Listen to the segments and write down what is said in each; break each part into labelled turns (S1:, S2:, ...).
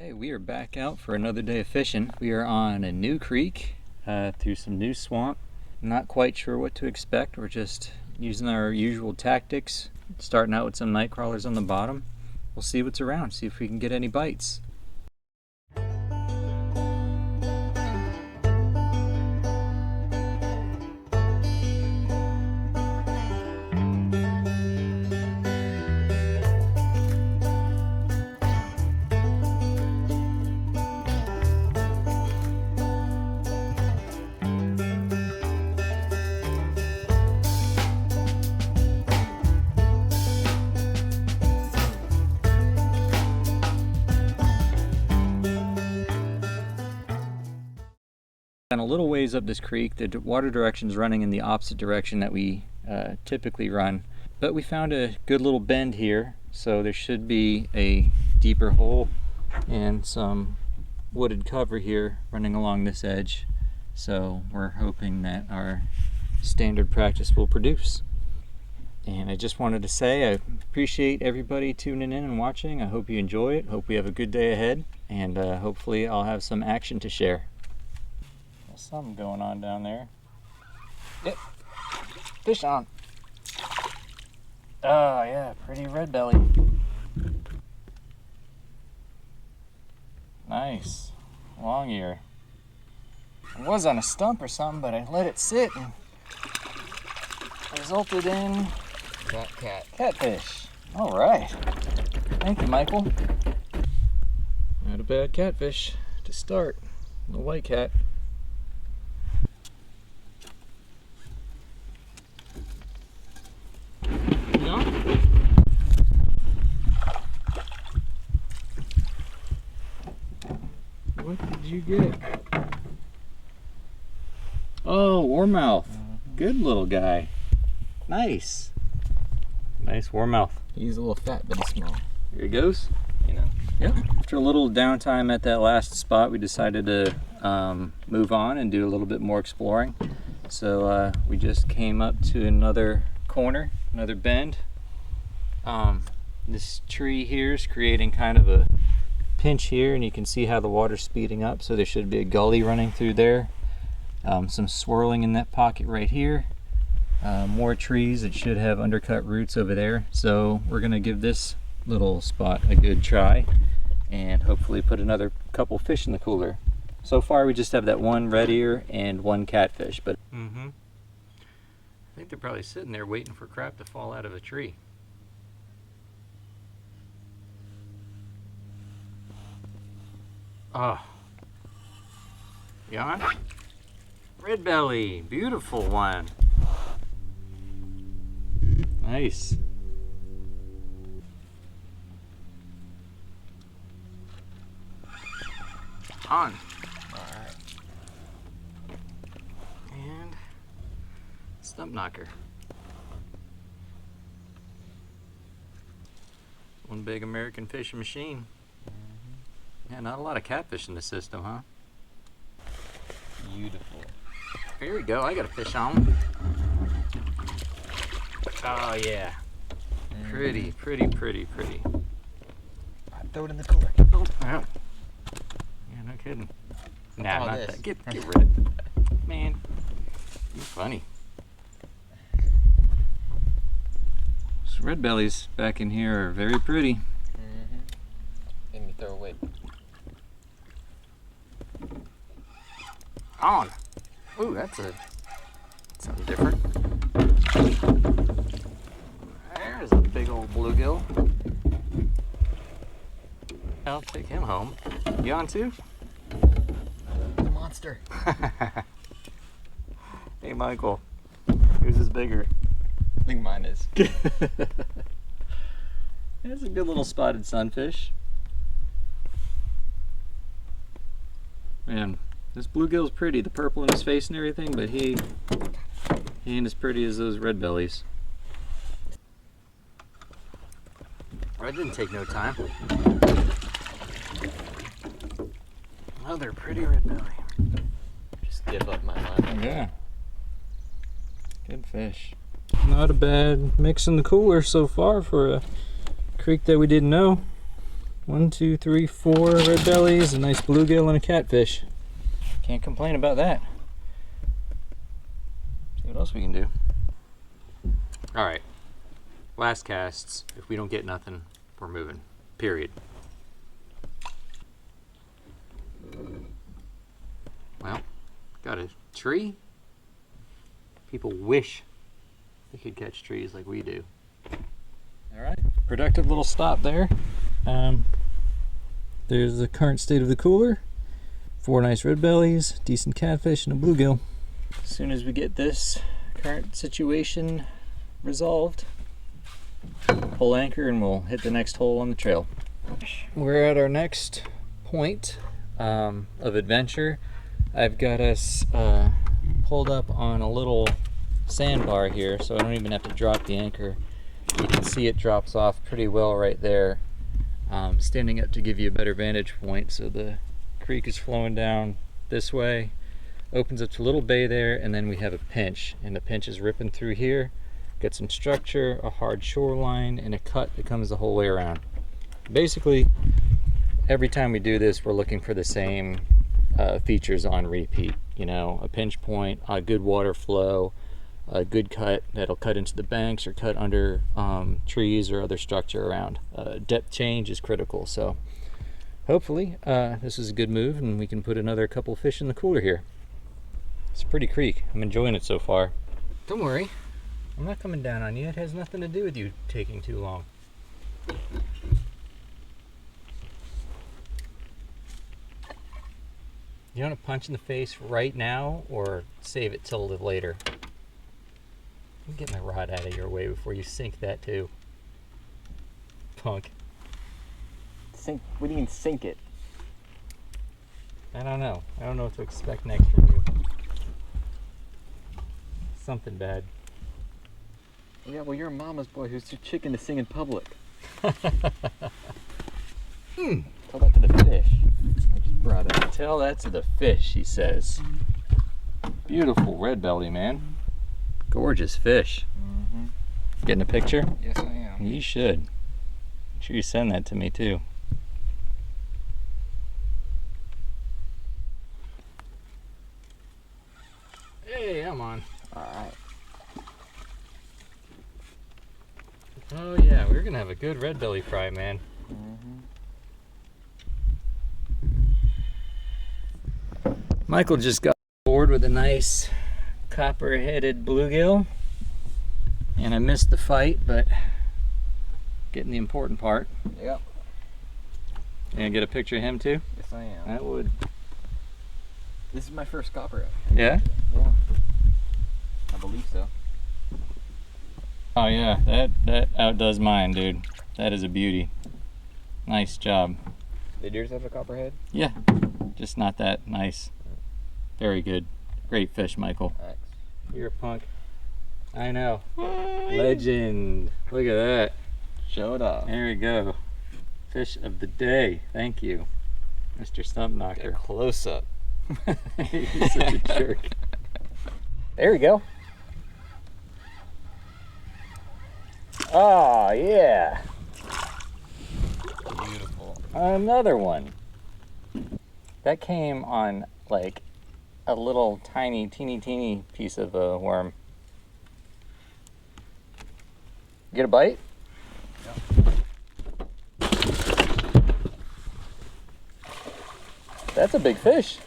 S1: Okay, we are back out for another day of fishing. We are on a new creek through some new swamp. Not quite sure what to expect. We're just using our usual tactics, starting out with some nightcrawlers on the bottom. We'll see what's around, see if we can get any bites. And a little ways up this creek, the water direction is running in the opposite direction that we typically run, but we found a good little bend here, so there should be a deeper hole and some wooded cover here running along this edge, so we're hoping that our standard practice will produce. And I just wanted to say I appreciate everybody tuning in and watching. I hope you enjoy it, hope we have a good day ahead, and hopefully I'll have some action to share. Something going on down there. Yep, fish on. Oh yeah, pretty red belly. Nice, Longear. It was on a stump or something, but I let it sit and resulted in catfish. All right, thank you, Michael. Not a bad catfish to start. A white cat. What did you get? Oh, Warmouth. Good little guy. Nice. Nice Warmouth.
S2: He's a little fat, but he's small.
S1: Here he goes.
S2: You know.
S1: Yep. After a little downtime at that last spot, we decided to move on and do a little bit more exploring. So we just came up to another corner, another bend. This tree here is creating kind of a pinch here, and you can see how the water's speeding up, so there should be a gully running through there. Some swirling in that pocket right here. More trees that should have undercut roots over there. So we're gonna give this little spot a good try and hopefully put another couple fish in the cooler. So far we just have that one red ear and one catfish, but I think they're probably sitting there waiting for crap to fall out of a tree. Oh, you on? Red belly, beautiful one. Nice. On.
S2: Alright.
S1: And stump knocker. One big American fishing machine. Yeah, not a lot of catfish in the system, huh?
S2: Beautiful.
S1: Here we go, I got a fish on. Oh yeah. Pretty, pretty, pretty, pretty.
S2: Throw it in the cooler.
S1: Oh, yeah. Yeah, no kidding. Nah,
S2: all
S1: not
S2: this.
S1: that. Get rid of it. Man, you're funny. So red bellies back in here are very pretty.
S2: Made me throw away.
S1: On. Ooh, that's something different. There's a big old bluegill. I'll take him home. You on too?
S2: Monster.
S1: Hey Michael, whose is bigger?
S2: I think mine is.
S1: That's a good little spotted sunfish. Man, this bluegill's pretty. The purple in his face and everything, but he ain't as pretty as those red bellies. That didn't take no time. Another pretty red belly.
S2: Just give up my mind.
S1: Yeah. Good fish. Not a bad mix in the cooler so far for a creek that we didn't know. 1, 2, 3, 4 redbellies, a nice bluegill, and a catfish. Can't complain about that. See what else we can do. All right, last casts. If we don't get nothing, we're moving, period. Well, got a tree. People wish they could catch trees like we do. All right, productive little stop there. There's the current state of the cooler. 4 nice redbellies, decent catfish, and a bluegill. As soon as we get this current situation resolved, pull anchor and we'll hit the next hole on the trail. We're at our next point of adventure. I've got us pulled up on a little sandbar here, so I don't even have to drop the anchor. You can see it drops off pretty well right there. Standing up to give you a better vantage point. So the creek is flowing down this way, opens up to a little bay there, and then we have a pinch, and the pinch is ripping through here. Got some structure, a hard shoreline, and a cut that comes the whole way around. Basically, every time we do this, we're looking for the same features on repeat. You know, a pinch point, a good water flow, a good cut that'll cut into the banks or cut under trees or other structure around. Depth change is critical, so hopefully this is a good move and we can put another couple fish in the cooler here. It's a pretty creek. I'm enjoying it so far. Don't worry, I'm not coming down on you. It has nothing to do with you taking too long. You want a punch in the face right now or save it till later? Let me get my rod out of your way before you sink that too. Punk.
S2: Sink? What do you mean sink it?
S1: I don't know. I don't know what to expect next from you. Something bad.
S2: Yeah, well, you're a mama's boy who's too chicken to sing in public.
S1: Tell
S2: that to the fish. I just brought it.
S1: Tell that to the fish, he says. Beautiful red belly, man. Gorgeous fish.
S2: Mm-hmm.
S1: Getting a picture?
S2: Yes, I am.
S1: You should. Make sure you send that to me too. Hey, I'm on.
S2: Alright.
S1: Oh yeah, we're gonna have a good red belly fry, man.
S2: Mm-hmm.
S1: Michael just got board with a nice copper-headed bluegill, and I missed the fight, but getting the important part.
S2: Yep.
S1: You gonna get a picture of him too?
S2: Yes, I am.
S1: I would.
S2: This is my first copper.
S1: Yeah?
S2: Yeah. I believe so.
S1: Oh yeah, that outdoes mine, dude. That is a beauty. Nice job.
S2: Did yours have a copperhead?
S1: Yeah, just not that nice. Very good. Great fish, Michael.
S2: Thanks.
S1: You're a punk. I know. Legend. Look at that.
S2: Show it off.
S1: There we go. Fish of the day. Thank you, Mr. Stump
S2: Get a
S1: Knocker.
S2: close up.
S1: You're such a jerk. There we go. Oh, yeah.
S2: Beautiful.
S1: Another one. That came on like a little tiny, teeny piece of a worm. Get a bite?
S2: Yeah.
S1: That's a big fish.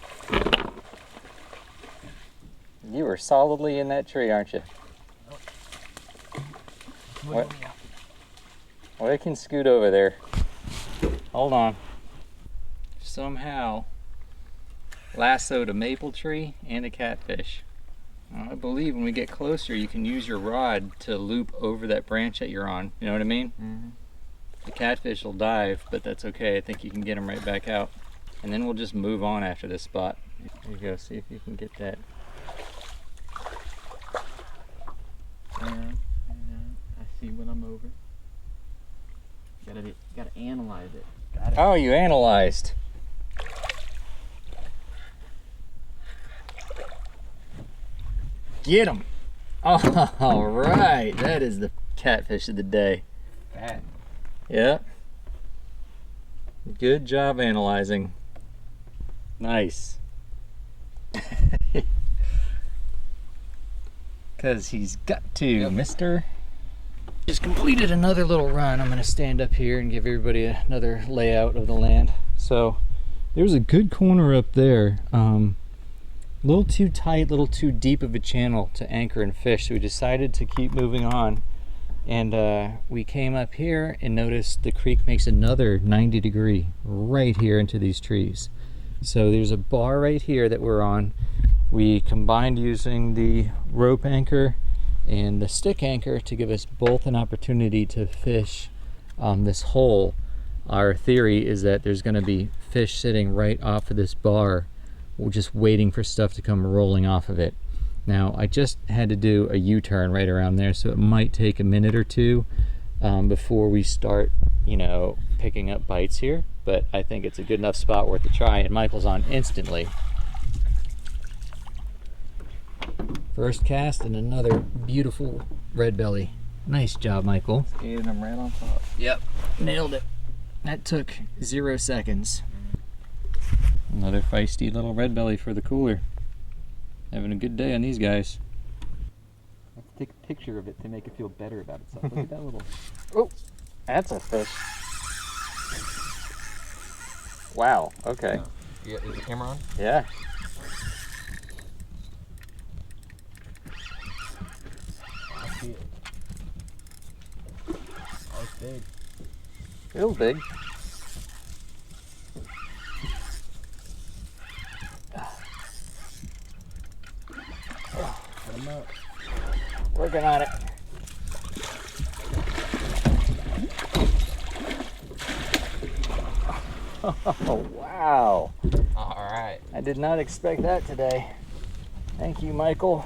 S1: You are solidly in that tree, aren't you? What? Well, I can scoot over there. Hold on. Somehow lassoed a maple tree and a catfish. I believe when we get closer, you can use your rod to loop over that branch that you're on. You know what I mean?
S2: Mm-hmm.
S1: The catfish will dive, but that's okay. I think you can get them right back out. And then we'll just move on after this spot. There you go. See if you can get that.
S2: I see when I'm over. Gotta analyze it. Got it.
S1: Oh, you analyzed. Get him. All right. That is the catfish of the day.
S2: Fat.
S1: Yep. Good job analyzing. Nice. Because he's got to, mister. Just completed another little run. I'm going to stand up here and give everybody another layout of the land. So there's a good corner up there. A little too tight, a little too deep of a channel to anchor and fish. So we decided to keep moving on. And we came up here and noticed the creek makes another 90 degree right here into these trees. So there's a bar right here that we're on. We combined using the rope anchor and the stick anchor to give us both an opportunity to fish this hole. Our theory is that there's going to be fish sitting right off of this bar. We're just waiting for stuff to come rolling off of it. Now, I just had to do a U-turn right around there, so it might take a minute or two before we start, you know, picking up bites here. But I think it's a good enough spot worth a try, and Michael's on instantly. First cast and another beautiful red belly. Nice job, Michael.
S2: Skated them right on top.
S1: Yep, nailed it. That took 0 seconds. Another feisty little red belly for the cooler. Having a good day on these guys.
S2: Let's take a picture of it to make it feel better about itself. Look at that little...
S1: Oh, that's a fish. Wow, okay.
S2: Yeah, is the camera on?
S1: Yeah.
S2: I see it. Oh, it's big.
S1: Real big.
S2: Put him up.
S1: Working on it. Oh, wow.
S2: All right.
S1: I did not expect that today. Thank you, Michael.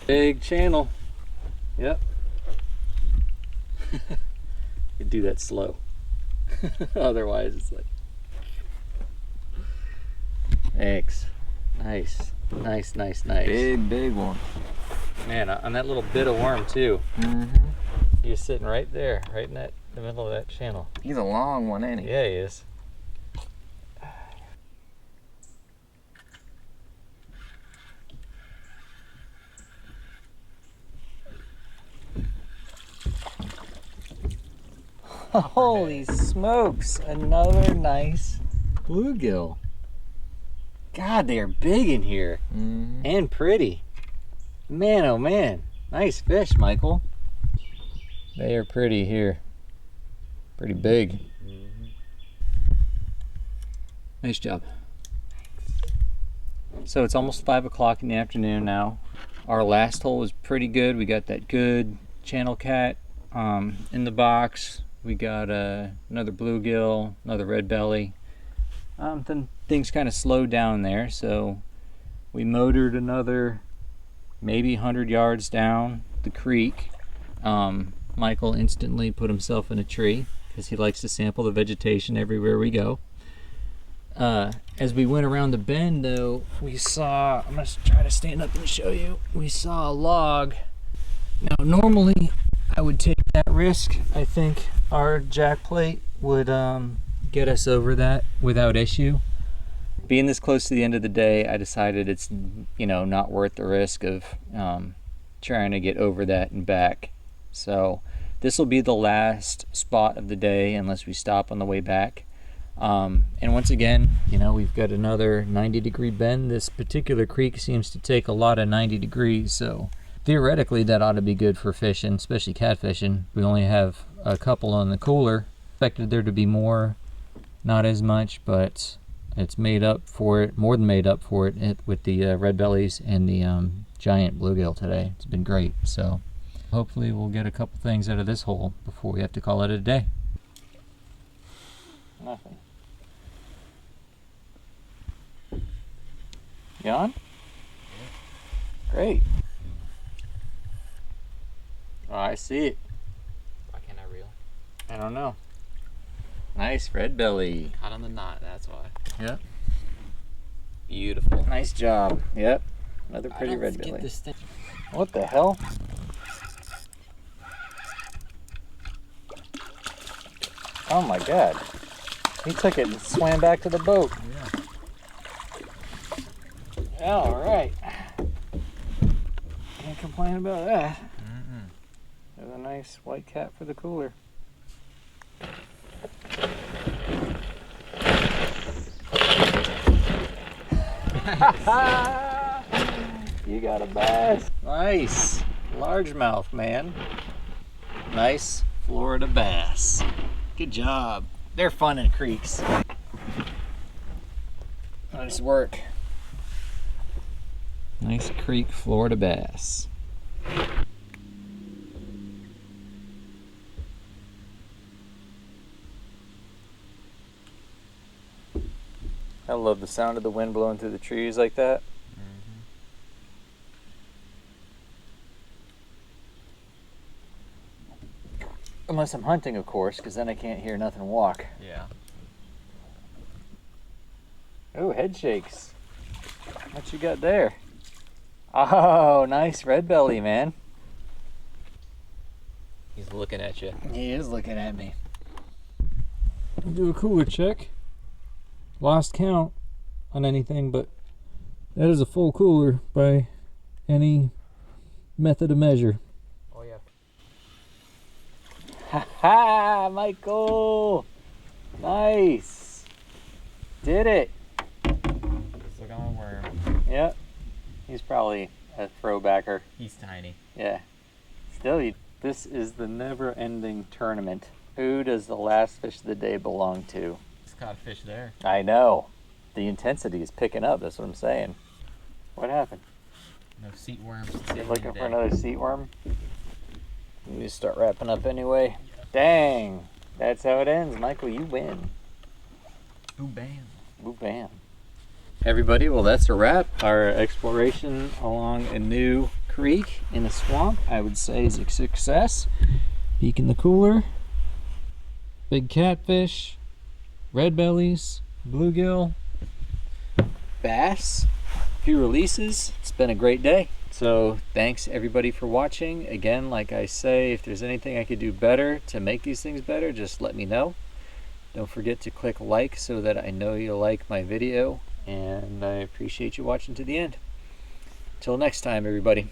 S1: Big channel. Yep. You do that slow. Otherwise, it's like... Thanks. Nice. Nice, nice, nice.
S2: Big one.
S1: Man, on that little bit of worm, too.
S2: Mm-hmm.
S1: He's sitting right there, right in the middle of that channel.
S2: He's a long one, ain't he?
S1: Yeah, he is. Holy smokes, another nice bluegill. God, they are big in here. And pretty. Man, oh man. Nice fish, Michael. They are pretty here. Pretty big. Nice job. So it's almost 5 o'clock in the afternoon now. Our last hole was pretty good. We got that good channel cat in the box. We got another bluegill, another red belly. Then things kind of slowed down there, so we motored another maybe 100 yards down the creek. Michael instantly put himself in a tree because he likes to sample the vegetation everywhere we go. As we went around the bend, though, we saw, I'm going to try to stand up and show you, we saw a log. Now, normally I would take that risk. I think our jack plate would get us over that without issue. Being this close to the end of the day, I decided it's, you know, not worth the risk of trying to get over that and back. So this will be the last spot of the day unless we stop on the way back. And once again, you know, we've got another 90-degree bend. This particular creek seems to take a lot of 90 degrees, so theoretically that ought to be good for fishing, especially catfishing. We only have a couple on the cooler. Expected there to be more, not as much, but it's made up for it, more than made up for it with the Redbellies and the giant bluegill today. It's been great, so hopefully we'll get a couple things out of this hole before we have to call it a day. Nothing. You on? Great. Oh, I see it.
S2: Why can't I reel?
S1: I don't know. Nice red belly.
S2: Caught on the knot, that's why.
S1: Yep.
S2: Beautiful.
S1: Nice job. Yep. Another pretty red belly.
S2: This thing.
S1: What the hell? Oh my god. He took it and swam back to the boat.
S2: Yeah.
S1: All right. Can't complain about that. There's a nice white cat for the cooler. You got a bass. Nice. Largemouth, man. Nice Florida bass. Good job. They're fun in creeks. Nice work. Nice creek Florida bass. I love the sound of the wind blowing through the trees like that. Unless I'm hunting, of course, because then I can't hear nothing walk.
S2: Yeah.
S1: Oh, head shakes. What you got there? Oh, nice red belly, man.
S2: He's looking at you.
S1: He is looking at me.
S3: Do a cooler check. Lost count on anything, but that is a full cooler by any method of measure.
S2: Oh yeah.
S1: Ha ha, Michael! Nice! Did it!
S2: Look on a worm.
S1: Yep. He's probably a throwbacker.
S2: He's tiny.
S1: Yeah. Still, this is the never-ending tournament. Who does the last fish of the day belong to?
S2: It's caught a fish there.
S1: I know. The intensity is picking up, that's what I'm saying. What happened?
S2: No seat worms.
S1: You're looking for another seat worm? You just start wrapping up anyway. Dang! That's how it ends. Michael, you win.
S2: Ooh, bam.
S1: Ooh, bam. Everybody, well, that's a wrap. Our exploration along a new creek in a swamp, I would say, is a success.
S3: Peek in the cooler. Big catfish. Redbellies. Bluegill.
S1: Bass. A few releases. It's been a great day. So thanks everybody for watching. Again, like I say, if there's anything I could do better to make these things better, just let me know. Don't forget to click like so that I know you like my video, and I appreciate you watching to the end. Till next time, everybody.